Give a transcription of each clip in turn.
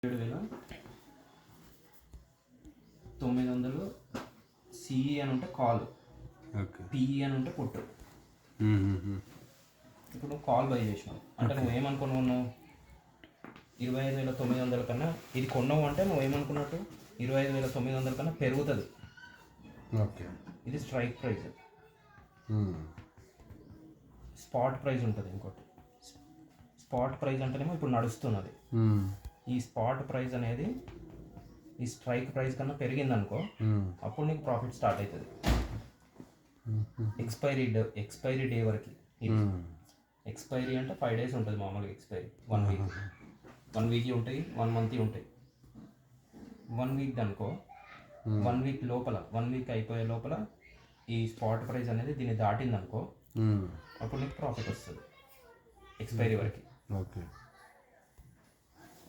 7,900 CE అని ఉంటే call, PE అని ఉంటే పుట్టు. ఇప్పుడు నువ్వు కాల్ బై చేసినావు అంటే నువ్వు ఏమనుకున్నావు, 25,900 కన్నా ఇది కొన్నావు అంటే నువ్వు ఏమనుకున్నట్టు 25,900 కన్నా పెరుగుతుంది. ఓకే, ఇది స్ట్రైక్ ప్రైస్. స్పాట్ ప్రైస్ ఉంటుంది. ఇంకోటి స్పాట్ ప్రైస్ అంటేనేమో ఇప్పుడు నడుస్తున్నది. ఈ స్పాట్ ప్రైస్ అనేది ఈ స్ట్రైక్ ప్రైస్ కన్నా పెరిగింది అనుకో, అప్పుడు నీకు ప్రాఫిట్ స్టార్ట్ అవుతుంది. ఎక్స్పైరీ డే వరకు. ఎక్స్పైరీ అంటే 5 days ఉంటుంది మామూలుగా. ఎక్స్పైరీ 1 week, 1 week ఉంటాయి, 1 month ఉంటాయి. 1 week అనుకో, 1 week లోపల, 1 week అయిపోయే లోపల ఈ స్పాట్ ప్రైస్ అనేది దీన్ని దాటింది అనుకో, అప్పుడు నీకు ప్రాఫిట్ వస్తుంది ఎక్స్పైరీ వరకు. ఓకే,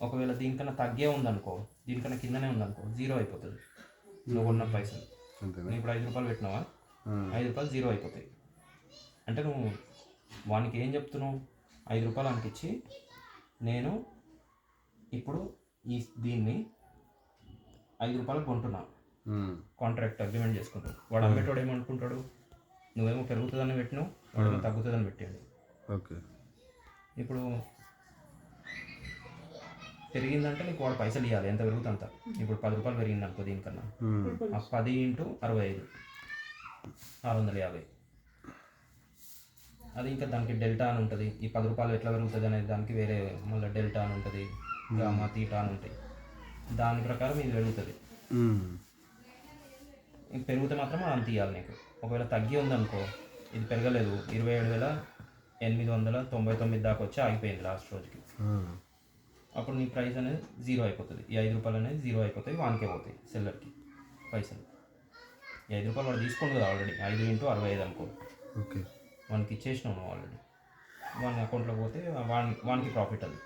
ఒకవేళ దీనికన్నా తగ్గే ఉందనుకో, దీనికన్నా కిందనే ఉందనుకో, 0 అయిపోతుంది నువ్వు ఉన్న పైసలు. నువ్వు ఇప్పుడు 5 రూపాయలు పెట్టినావా, 5 రూపాయలు 0 అయిపోతాయి. అంటే నువ్వు వానికి ఏం చెప్తున్నావు, 5 రూపాయలు అనిపించి నేను ఇప్పుడు దీన్ని 5 రూపాయలకు కొంటున్నా, కాంట్రాక్ట్ అగ్రిమెంట్ చేసుకుంటావు. వాడు అమ్మేటోడు ఏమనుకుంటాడు, నువ్వేమో పెరుగుతుందని పెట్టినావు, వాడేమో తగ్గుతుందని పెట్టాడు. ఓకే, ఇప్పుడు పెరిగిందంటే నీకు వాడు పైసలు ఇవ్వాలి, ఎంత పెరుగుతుందంత. ఇప్పుడు 10 రూపాయలు పెరిగింది అనుకో, దీనికన్నా 10 × 65 650. అది ఇంకా దానికి డెల్టా అని ఉంటుంది. ఈ 10 రూపాయలు ఎట్లా పెరుగుతుంది అనేది దానికి వేరే మళ్ళీ డెల్టా అని ఉంటుంది, గామా తీటా అని ఉంటాయి. దాని ప్రకారం ఇది పెరుగుతుంది. పెరిగితే మాత్రం అంత ఇవ్వాలి నీకు. ఒకవేళ తగ్గి ఉందనుకో, ఇది పెరగలేదు, 27,899 దాకా వచ్చి ఆగిపోయింది లాస్ట్ రోజుకి, అప్పుడు నీ ప్రైస్ అనేది 0 అయిపోతుంది. ఈ 5 రూపాయలు అనేది 0 అయిపోతాయి, వానికే పోతాయి సెల్లర్కి పైసలు. ఈ 5 రూపాయలు వాడు తీసుకోండి కదా ఆల్రెడీ, 5 × 65 అనుకో. ఓకే, వానికి ఇచ్చేసినావు నువ్వు ఆల్రెడీ, వాని అకౌంట్లో పోతే వానికి ప్రాఫిట్. అది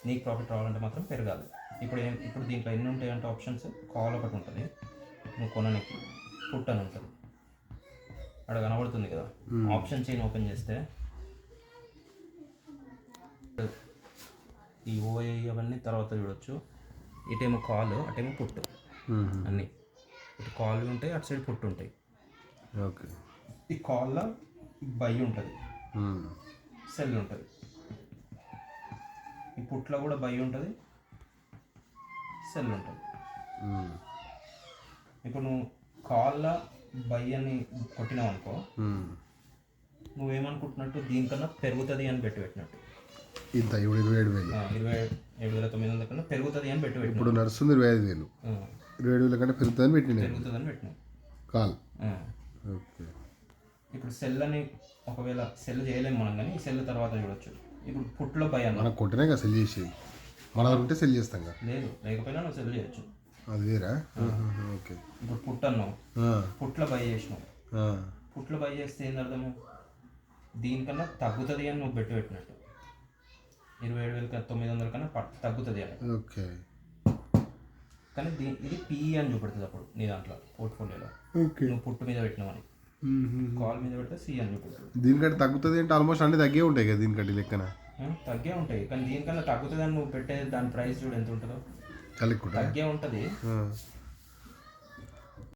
నీకు ప్రాఫిట్ రావాలంటే మాత్రం పెరగాలి. ఇప్పుడు దీంట్లో ఎన్ని ఉంటాయంటే ఆప్షన్స్, కాల్ ఒకటి ఉంటుంది, నువ్వు కొననికి, పుట్ అని ఉంటుంది, అక్కడ కనబడుతుంది కదా. ఆప్షన్ చైన్ ఓపెన్ చేస్తే ఈ ఓఏ అవన్నీ తర్వాత చూడొచ్చు. ఇటేమో కాల్, అటేమో పుట్టు, అన్నీ ఇటు కాల్ ఉంటాయి, అటు సైడ్ పుట్టు ఉంటాయి. ఓకే, ఈ కాల్లో బై ఉంటుంది, సెల్ ఉంటుంది. ఈ పుట్లో కూడా బై ఉంటుంది, సెల్ ఉంటుంది. ఇప్పుడు నువ్వు కాల్లో బై అని కొట్టినావు అనుకో, నువ్వేమనుకుంటున్నట్టు దీనికన్నా పెరుగుతుంది అని పెట్టినట్టు. ఇంత 27,000, 27,900 కన్నా పెరుగుతుంది అని పెట్టిన. ఇప్పుడు నడుస్తుంది 25,000, 27,000 కంటే పెరుగుతుందని పెట్టినావు కాల్. ఓకే, ఇప్పుడు సెల్ అని ఒకవేళ సెల్ చేయలేము మనం, కానీ సెల్ తర్వాత చూడొచ్చు. ఇప్పుడు పుట్లో బై అన్న మనకు కొట్టినా కదా సెల్ చేసేది, మన ఉంటే సెల్ చేస్తాం కదా. లేదు, లేకపోయినా నువ్వు సెల్ చేయొచ్చు, అది వేరా. ఓకే, ఇప్పుడు పుట్ అన్నావు, పుట్లో బై చేసినావు. పుట్లో బై చేస్తే ఏంది అర్థము, దీనికన్నా తగ్గుతుంది అని నువ్వు పెట్టినట్టు. 27,900 కన్నా తగ్గుతుంది అని. ఓకే, కానీ ఇది పిఈ అని చూపెడుతుంది అప్పుడు నీ దాంట్లో పోర్ట్ఫోలియోలో. నువ్వు పుట్టు మీద పెట్టినావని, కాల్ మీద పెడితే సి అని చూపెడుతుంది. దీనికంటే తగ్గుతుంది అంటే ఆల్మోస్ట్ అన్ని తగ్గే ఉంటాయి కదా దీనికంటే లెక్కన. తగ్గే ఉంటాయి, కానీ దీనికన్నా తగ్గుతుంది అని నువ్వు పెట్టే దాని ప్రైస్ చూడు ఎంత ఉంటుందో. చాలా ఎక్కువ తగ్గే ఉంటుంది.